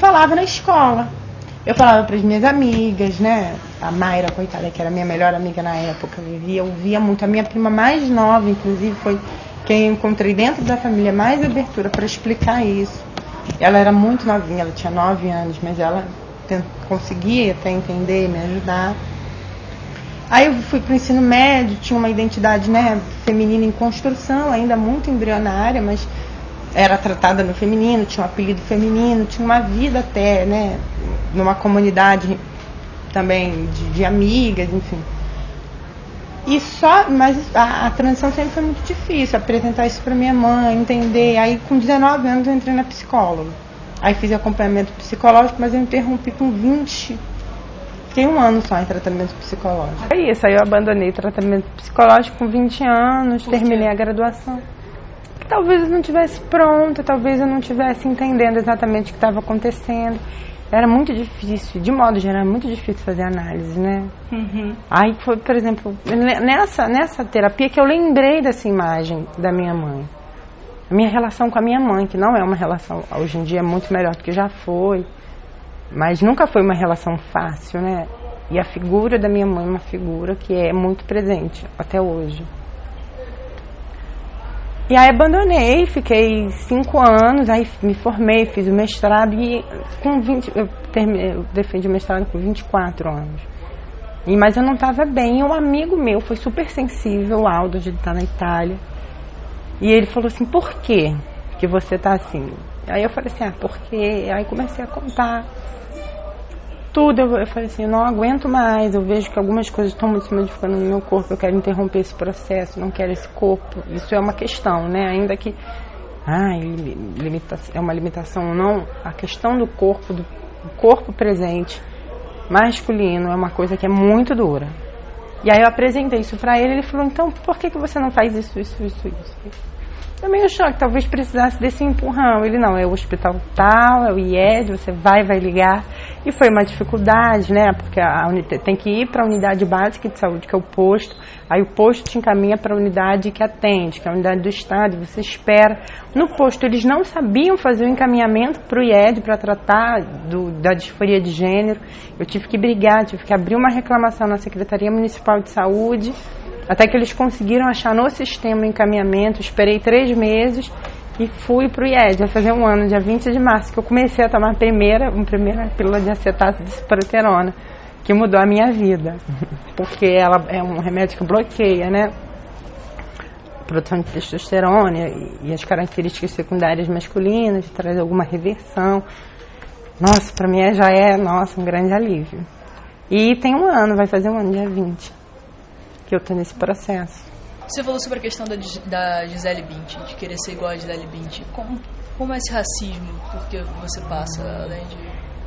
falava na escola. Eu falava para as minhas amigas, né? A Mayra, coitada, que era a minha melhor amiga na época, eu via muito. A minha prima mais nova, inclusive, foi quem eu encontrei dentro da família mais abertura para explicar isso. Ela era muito novinha, ela tinha 9 anos, mas ela conseguia até entender, me ajudar. Aí eu fui para o ensino médio, tinha uma identidade, né, feminina em construção, ainda muito embrionária, mas era tratada no feminino, tinha um apelido feminino, tinha uma vida até, né, numa comunidade também de amigas, enfim. Mas a transição sempre foi muito difícil, apresentar isso para minha mãe, entender. Aí com 19 anos eu entrei na psicóloga. Aí fiz acompanhamento psicológico, mas eu interrompi com 20. Fiquei 1 ano só em tratamento psicológico. É isso, aí eu abandonei o tratamento psicológico com 20 anos, terminei a graduação. Talvez eu não estivesse pronta, talvez eu não estivesse entendendo exatamente o que estava acontecendo. Era muito difícil, de modo geral, muito difícil fazer análise, né? Uhum. Aí foi, por exemplo, nessa terapia que eu lembrei dessa imagem da minha mãe. A minha relação com a minha mãe, que não é uma relação, hoje em dia, muito melhor do que já foi. Mas nunca foi uma relação fácil, né? E a figura da minha mãe é uma figura que é muito presente até hoje. E aí abandonei, fiquei 5 anos, aí me formei, fiz o mestrado e com 20, eu defendi o mestrado com 24 anos. Mas eu não estava bem, um amigo meu foi super sensível, o Aldo, de estar na Itália. E ele falou assim, por quê que você está assim? Aí eu falei assim, porque... Aí comecei a contar tudo, eu falei assim, eu não aguento mais, eu vejo que algumas coisas estão se modificando no meu corpo, eu quero interromper esse processo, não quero esse corpo. Isso é uma questão, né? Ainda que é uma limitação ou não, a questão do corpo presente, masculino, é uma coisa que é muito dura. E aí eu apresentei isso pra ele falou, então por que você não faz isso? Também achou que talvez precisasse desse empurrão. Ele não, é o hospital tal, é o IED, você vai ligar. E foi uma dificuldade, né? Porque tem que ir para a unidade básica de saúde, que é o posto. Aí o posto te encaminha para a unidade que atende, que é a unidade do estado, você espera. No posto eles não sabiam fazer o encaminhamento para o IED, para tratar da disforia de gênero. Eu tive que brigar, tive que abrir uma reclamação na Secretaria Municipal de Saúde, até que eles conseguiram achar no sistema o encaminhamento. Esperei 3 meses e fui para o IED. Vai fazer 1 ano, dia 20 de março, que eu comecei a tomar a primeira pílula de acetato de ciproterona, que mudou a minha vida. Porque ela é um remédio que bloqueia, né, a produção de testosterona e as características secundárias masculinas, traz alguma reversão. Nossa, para mim já é um grande alívio. E tem 1 ano, vai fazer 1 ano, dia 20. Que eu estou nesse processo. Você falou sobre a questão da Gisele Bündchen, de querer ser igual a Gisele Bündchen. Como é esse racismo? Por que você passa, além de...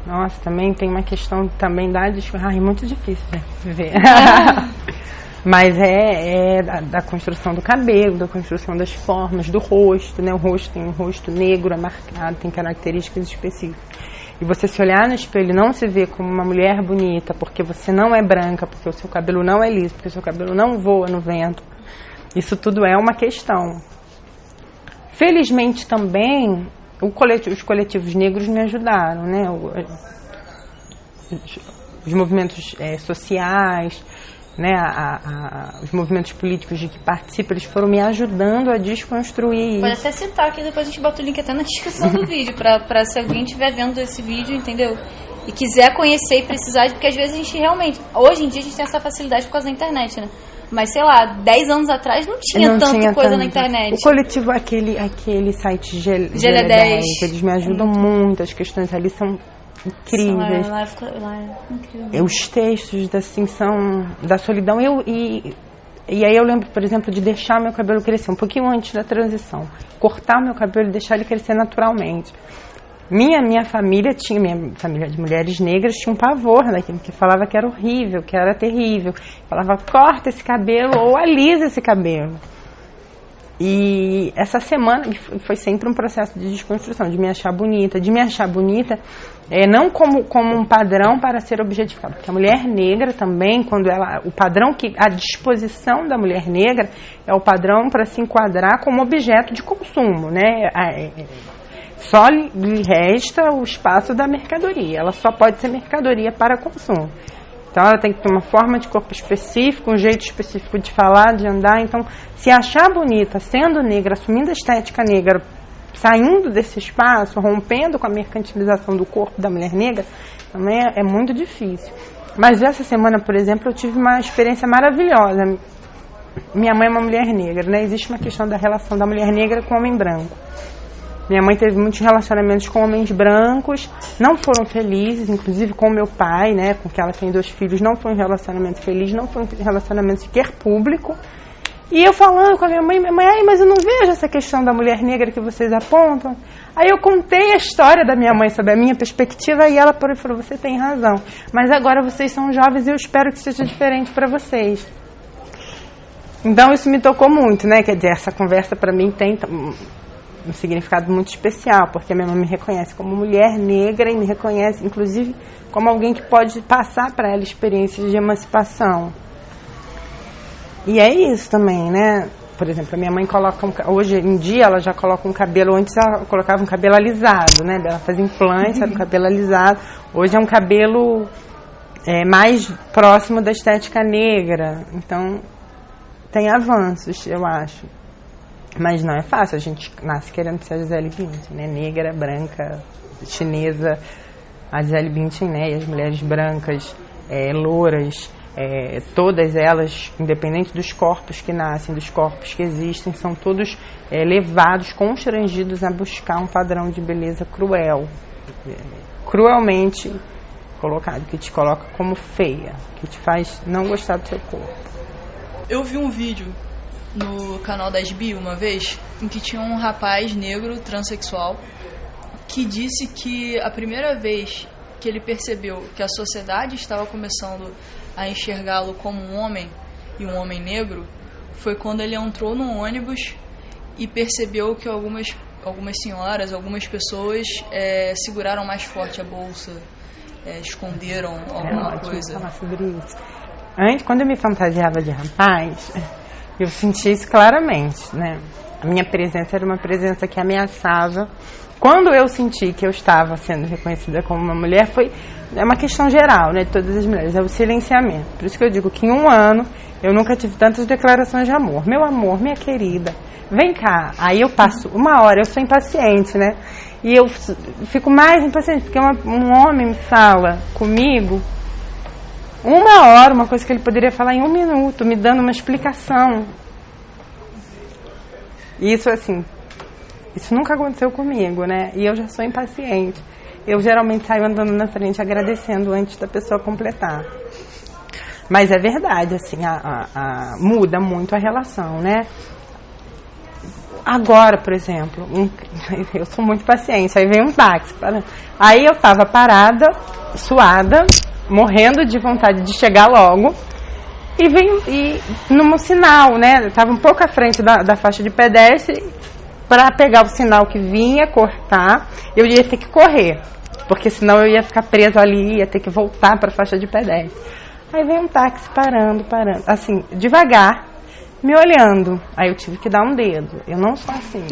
Nossa, também tem uma questão também é muito difícil de ver. Mas da construção do cabelo, da construção das formas, do rosto, né? O rosto tem um rosto negro, é marcado, tem características específicas. E você se olhar no espelho e não se ver como uma mulher bonita, porque você não é branca, porque o seu cabelo não é liso, porque o seu cabelo não voa no vento, isso tudo é uma questão. Felizmente também, os coletivos negros me ajudaram, né? Os movimentos sociais, né? Os movimentos políticos de que participo, eles foram me ajudando a desconstruir isso. Pode até citar aqui, depois a gente bota o link até na descrição do vídeo, pra se alguém estiver vendo esse vídeo, entendeu? E quiser conhecer e precisar, porque às vezes a gente realmente, hoje em dia a gente tem essa facilidade por causa da internet, né? Mas sei lá, 10 anos atrás não tinha tanta coisa na internet. O coletivo, aquele site GL10, eles me ajudam muito, as questões ali são incríveis. Lá é incrível. Os textos assim, são da solidão. E aí eu lembro, por exemplo, de deixar meu cabelo crescer um pouquinho antes da transição. Cortar meu cabelo e deixar ele crescer naturalmente. Minha família de mulheres negras tinha um pavor daquilo, que falava que era horrível, que era terrível. Falava, corta esse cabelo ou alisa esse cabelo. E essa semana foi sempre um processo de desconstrução, de me achar bonita, não como um padrão para ser objetificada. Porque a mulher negra também, a disposição da mulher negra é o padrão para se enquadrar como objeto de consumo, né? só lhe resta o espaço da mercadoria. Ela só pode ser mercadoria para consumo. Então ela tem que ter uma forma de corpo específica, um jeito específico de falar, de andar. Então, se achar bonita, sendo negra, assumindo a estética negra, saindo desse espaço, rompendo com a mercantilização do corpo da mulher negra, também é muito difícil. Mas essa semana, por exemplo, eu tive uma experiência maravilhosa. Minha mãe é uma mulher negra, né? Existe uma questão da relação da mulher negra com o homem branco. Minha mãe teve muitos relacionamentos com homens brancos, não foram felizes, inclusive com o meu pai, né, com que ela tem 2 filhos, não foi um relacionamento feliz, não foi um relacionamento sequer público. E eu falando com a minha mãe, mas eu não vejo essa questão da mulher negra que vocês apontam. Aí eu contei a história da minha mãe sobre a minha perspectiva e ela falou, você tem razão, mas agora vocês são jovens e eu espero que seja diferente para vocês. Então isso me tocou muito, né, quer dizer, essa conversa para mim tem um significado muito especial, porque a minha mãe me reconhece como mulher negra e me reconhece, inclusive, como alguém que pode passar para ela experiências de emancipação. E é isso também, né? Por exemplo, a minha mãe coloca, hoje em dia, ela já coloca um cabelo, antes ela colocava um cabelo alisado, né? Ela fazia implante, era um cabelo alisado. Hoje é um cabelo mais próximo da estética negra. Então, tem avanços, eu acho. Mas não é fácil, a gente nasce querendo ser a Gisele Bündchen, né? Negra, branca, chinesa, a Gisele Bündchen, né? E as mulheres brancas, louras, todas elas, independente dos corpos que nascem, dos corpos que existem, são todos levados, constrangidos a buscar um padrão de beleza cruel, cruelmente colocado, que te coloca como feia, que te faz não gostar do seu corpo. Eu vi um vídeo no canal da SBI uma vez, em que tinha um rapaz negro, transexual, que disse que a primeira vez que ele percebeu que a sociedade estava começando a enxergá-lo como um homem, e um homem negro, foi quando ele entrou num ônibus e percebeu que algumas senhoras, algumas pessoas seguraram mais forte a bolsa, esconderam alguma coisa. Falar sobre isso. Antes, quando eu me fantasiava de rapaz, eu senti isso claramente, né? A minha presença era uma presença que ameaçava. Quando eu senti que eu estava sendo reconhecida como uma mulher, é uma questão geral, né, de todas as mulheres, é o silenciamento. Por isso que eu digo que em um ano eu nunca tive tantas declarações de amor. Meu amor, minha querida, vem cá. Aí eu passo 1 hora, eu sou impaciente, né? E eu fico mais impaciente, porque um homem me fala comigo 1 hora, uma coisa que ele poderia falar em 1 minuto, me dando uma explicação. Isso, assim, isso nunca aconteceu comigo, né? E eu já sou impaciente. Eu geralmente saio andando na frente agradecendo antes da pessoa completar. Mas é verdade, assim, muda muito a relação, né? Agora, por exemplo, eu sou muito paciente, aí vem um táxi. Aí eu tava parada, suada, morrendo de vontade de chegar logo, e num sinal, né? Eu tava um pouco à frente da faixa de pedestre, para pegar o sinal que vinha, cortar, eu ia ter que correr, porque senão eu ia ficar presa ali, ia ter que voltar para a faixa de pedestre. Aí veio um táxi parando, assim, devagar, me olhando. Aí eu tive que dar um dedo. Eu não sou assim,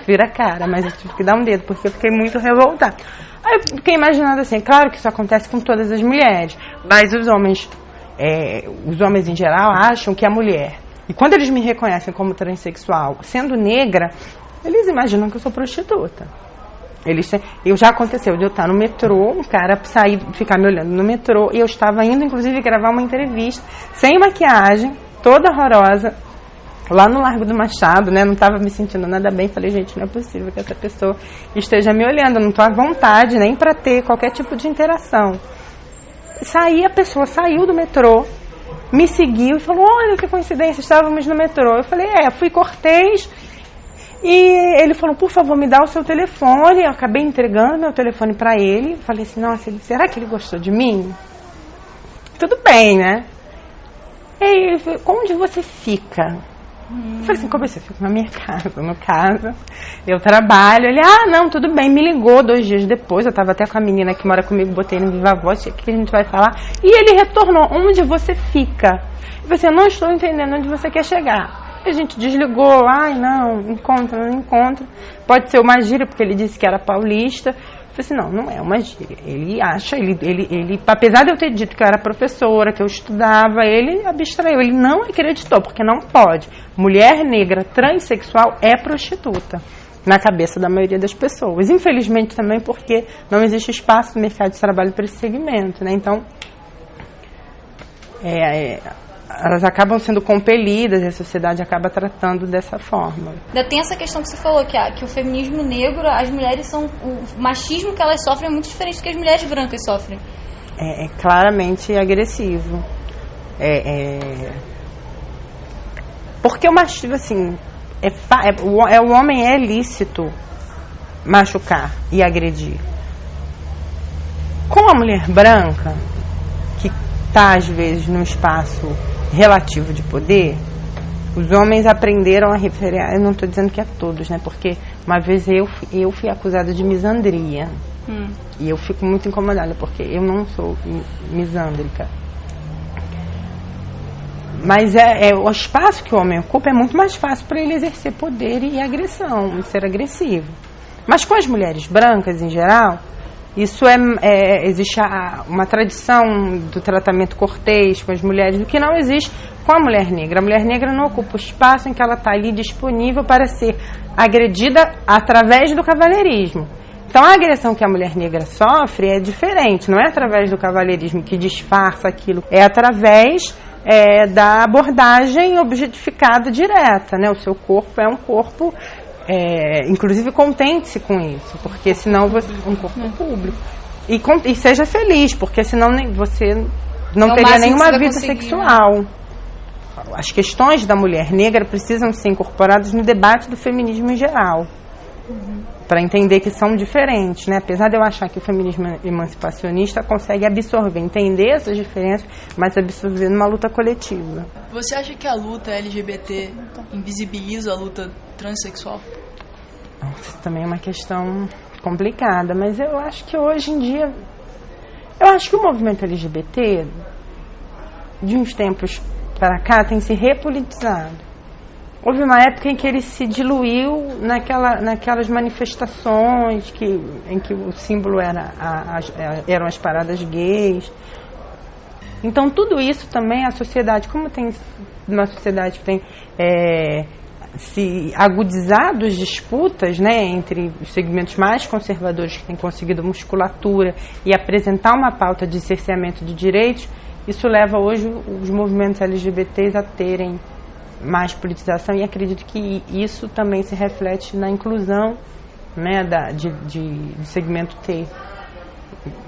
vira cara, mas eu tive que dar um dedo, porque eu fiquei muito revoltada. Aí eu fiquei imaginando assim, claro que isso acontece com todas as mulheres, mas os homens em geral acham que a mulher, e quando eles me reconhecem como transexual, sendo negra, eles imaginam que eu sou prostituta. Já aconteceu de eu estar no metrô, um cara sair, ficar me olhando no metrô, e eu estava indo, inclusive, gravar uma entrevista, sem maquiagem, toda horrorosa, lá no Largo do Machado, né? Não estava me sentindo nada bem. Falei, gente, não é possível que essa pessoa esteja me olhando, eu não estou à vontade nem para ter qualquer tipo de interação. A pessoa saiu do metrô, me seguiu e falou, olha que coincidência, estávamos no metrô. Eu falei, fui cortês. E ele falou, por favor, me dá o seu telefone. Eu acabei entregando meu telefone para ele. Falei assim, nossa, será que ele gostou de mim? Tudo bem, né? E ele falou, onde você fica? Eu falei assim, como você fica? Na minha casa, no caso. Eu trabalho. Ele, não, tudo bem. Me ligou 2 dias depois. Eu estava até com a menina que mora comigo, botei no Viva Voz, o que a gente vai falar. E ele retornou, onde você fica? Eu falei assim, eu não estou entendendo onde você quer chegar. A gente desligou, não encontra. Pode ser uma gíria, porque ele disse que era paulista. Eu falei assim, não é uma gíria. Ele acha, ele, apesar de eu ter dito que eu era professora, que eu estudava, ele abstraiu, ele não acreditou, porque não pode. Mulher negra transexual é prostituta, na cabeça da maioria das pessoas. Infelizmente também porque não existe espaço no mercado de trabalho para esse segmento, né? Então, elas acabam sendo compelidas e a sociedade acaba tratando dessa forma. Ainda tem essa questão que você falou, que o feminismo negro, as mulheres são... O machismo que elas sofrem é muito diferente do que as mulheres brancas sofrem. É claramente agressivo. Porque o machismo, assim... o homem é lícito machucar e agredir. Com a mulher branca, que está às vezes num espaço relativo de poder, os homens aprenderam a referir. Eu não estou dizendo que é todos, né? Porque uma vez eu fui acusada de misandria. E eu fico muito incomodada, porque eu não sou misândrica. Mas o espaço que o homem ocupa é muito mais fácil para ele exercer poder e agressão, e ser agressivo. Mas com as mulheres brancas, em geral, isso existe uma tradição do tratamento cortês com as mulheres, o que não existe com a mulher negra. A mulher negra não ocupa o espaço em que ela está ali disponível para ser agredida através do cavalheirismo. Então, a agressão que a mulher negra sofre é diferente, não é através do cavalheirismo que disfarça aquilo, é através da abordagem objetificada direta, né? O seu corpo é um corpo, inclusive contente-se com isso, porque senão você um corpo público e seja feliz, porque senão você não teria nenhuma vida sexual. Né? As questões da mulher negra precisam ser incorporadas no debate do feminismo em geral. Para entender que são diferentes, né? Apesar de eu achar que o feminismo emancipacionista consegue absorver, entender essas diferenças, mas absorver numa luta coletiva. Você acha que a luta LGBT invisibiliza a luta transexual? Isso também é uma questão complicada, mas eu acho que hoje em dia, eu acho que o movimento LGBT, de uns tempos para cá, tem se repolitizado. Houve uma época em que ele se diluiu naquelas manifestações em que o símbolo eram as paradas gays. Então, tudo isso também, a sociedade, como tem uma sociedade que tem se agudizado as disputas, né, entre os segmentos mais conservadores que têm conseguido musculatura e apresentar uma pauta de cerceamento de direitos, isso leva hoje os movimentos LGBTs a terem mais politização, e acredito que isso também se reflete na inclusão, né, do segmento T,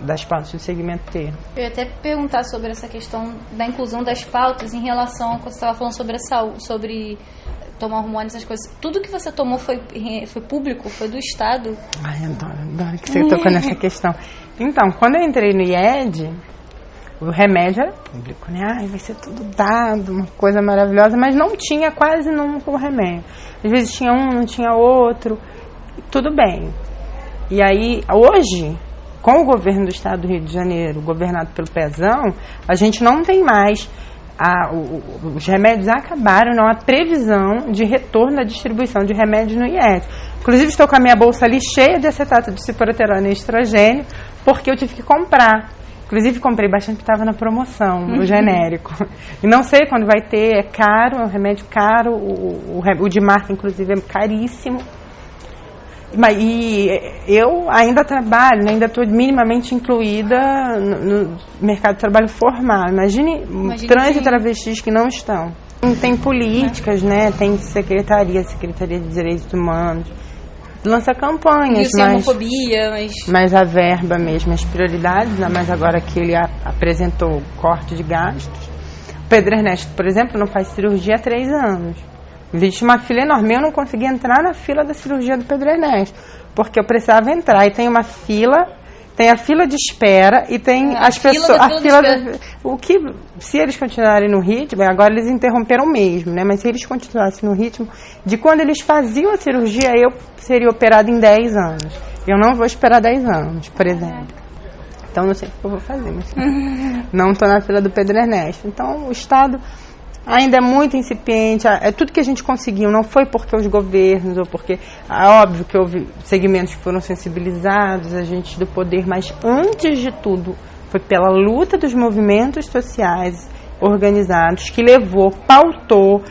das pautas do segmento T. Eu ia até perguntar sobre essa questão da inclusão das pautas em relação ao que você estava falando sobre a saúde, sobre tomar hormônios, essas coisas. Tudo que você tomou foi público? Foi do Estado? Ai, adoro que você tocou nessa questão. Então, quando eu entrei no IED, o remédio era público, né? Vai ser tudo dado, uma coisa maravilhosa, mas não tinha quase nunca o remédio. Às vezes tinha um, não tinha outro, tudo bem. E aí, hoje, com o governo do Estado do Rio de Janeiro, governado pelo Pezão, a gente não tem mais, os remédios acabaram, não há previsão de retorno da distribuição de remédios no IED. Inclusive, estou com a minha bolsa ali cheia de acetato de ciproterona e estrogênio, porque eu tive que comprar. Inclusive, comprei bastante, porque estava na promoção, o genérico. E não sei quando vai ter, é caro, é um remédio caro, o de marca, inclusive, é caríssimo. E eu ainda trabalho, né, ainda estou minimamente incluída no mercado de trabalho formal. Imagine trans e travestis que não estão. Tem políticas, né, tem Secretaria de Direitos Humanos, lança campanhas, mas a verba mesmo, as prioridades, mas agora que ele apresentou corte de gastos. O Pedro Ernesto, por exemplo, não faz cirurgia há 3 anos. Existe uma fila enorme, eu não consegui entrar na fila da cirurgia do Pedro Ernesto, porque eu precisava entrar, e tem uma fila, tem a fila de espera e tem as pessoas, o que, se eles continuarem no ritmo, agora eles interromperam mesmo, né, mas se eles continuassem no ritmo de quando eles faziam a cirurgia, eu seria operada em 10 anos. Eu não vou esperar 10 anos, por exemplo. Então não sei o que eu vou fazer, mas não estou na fila do Pedro Ernesto. Então o Estado Ainda é muito incipiente, é tudo que a gente conseguiu, não foi porque os governos, ou porque, é óbvio que houve segmentos que foram sensibilizados, a gente do poder, mas antes de tudo, foi pela luta dos movimentos sociais organizados, que levou, pautou,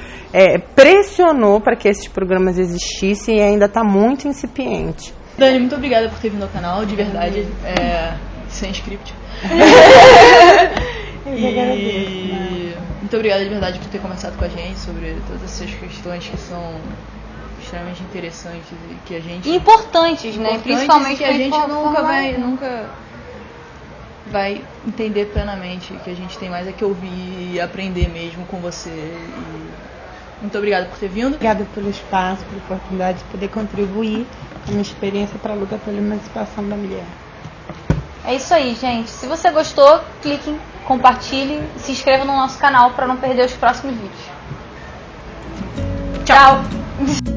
pressionou para que esses programas existissem e ainda está muito incipiente. Dani, muito obrigada por ter vindo ao canal, de verdade, sem script. E muito obrigada de verdade por ter conversado com a gente sobre todas essas questões que são extremamente interessantes e que a gente... Importantes, né? Principalmente que a gente nunca vai entender plenamente, que a gente tem mais é que ouvir e aprender mesmo com você. E muito obrigada por ter vindo. Obrigada pelo espaço, pela oportunidade de poder contribuir com a minha experiência para a luta pela emancipação da mulher. É isso aí, gente. Se você gostou, clique, compartilhe e se inscreva no nosso canal para não perder os próximos vídeos. Tchau!